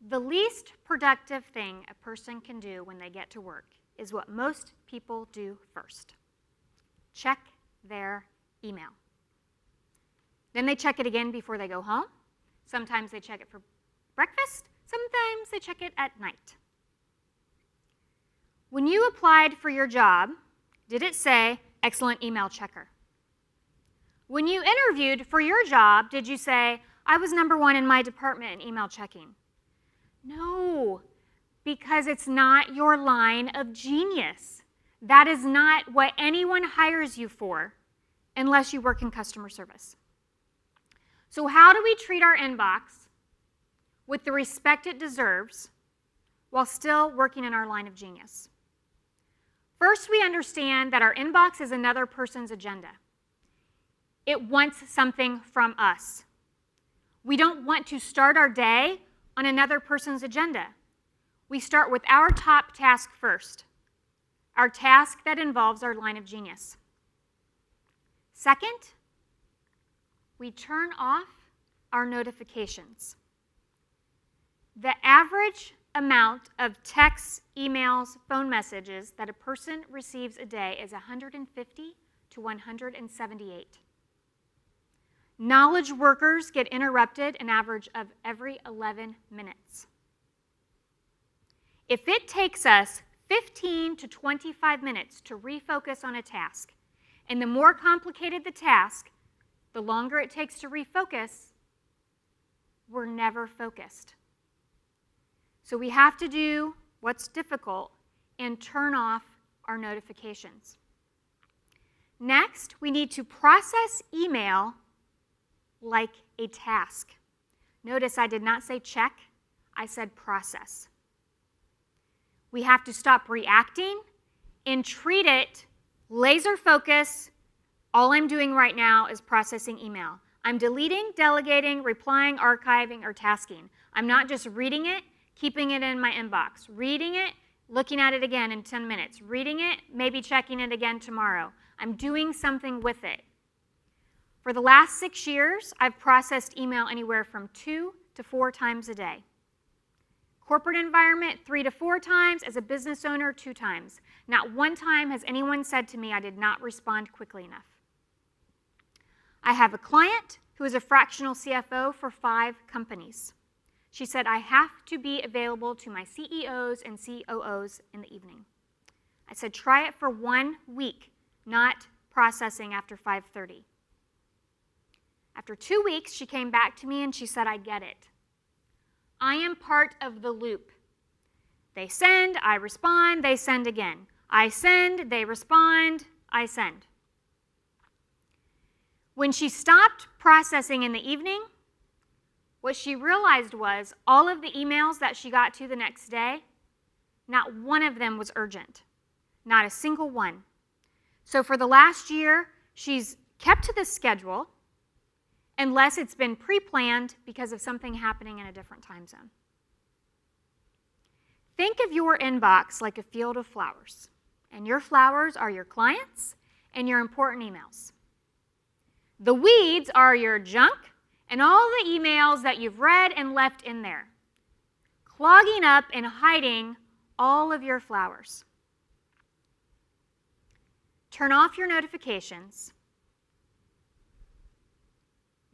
The least productive thing a person can do when they get to work is what most people do first. Check their email. Then they check it again before they go home. Sometimes they check it for breakfast. Sometimes they check it at night. When you applied for your job, did it say, excellent email checker? When you interviewed for your job, did you say, I was #1 in my department in email checking? No, because it's not your line of genius. That is not what anyone hires you for unless you work in customer service. So how do we treat our inbox with the respect it deserves while still working in our line of genius? First, we understand that our inbox is another person's agenda. It wants something from us. We don't want to start our day on another person's agenda. We start with our top task first, our task that involves our line of genius. Second, we turn off our notifications. The average amount of texts, emails, phone messages that a person receives a day is 150 to 178. Knowledge workers get interrupted an average of every 11 minutes. If it takes us 15 to 25 minutes to refocus on a task, and the more complicated the task, the longer it takes to refocus, we're never focused. So we have to do what's difficult and turn off our notifications. Next, we need to process email like a task. Notice I did not say check, I said process. We have to stop reacting and treat it laser focus. All I'm doing right now is processing email. I'm deleting, delegating, replying, archiving, or tasking. I'm not just reading it, keeping it in my inbox, reading it, looking at it again in 10 minutes, reading it, maybe checking it again tomorrow. I'm doing something with it. For the last 6 years, I've processed email anywhere from 2 to 4 times a day. Corporate environment, 3 to 4 times. As a business owner, 2 times. Not one time has anyone said to me I did not respond quickly enough. I have a client who is a fractional CFO for 5 companies. She said, I have to be available to my CEOs and COOs in the evening. I said, try it for 1 week, not processing after 5:30. After 2 weeks, she came back to me and she said, I get it. I am part of the loop. They send, I respond, they send again. I send, they respond, I send. When she stopped processing in the evening, what she realized was all of the emails that she got to the next day, not one of them was urgent. Not a single one. So for the last year, she's kept to this schedule unless it's been pre-planned because of something happening in a different time zone. Think of your inbox like a field of flowers, and your flowers are your clients and your important emails. The weeds are your junk and all the emails that you've read and left in there, clogging up and hiding all of your flowers. Turn off your notifications.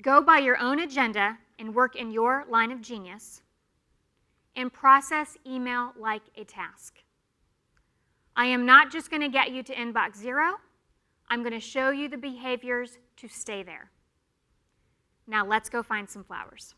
Go by your own agenda and work in your line of genius, and process email like a task. I am not just going to get you to inbox 0. I'm going to show you the behaviors to stay there. Now let's go find some flowers.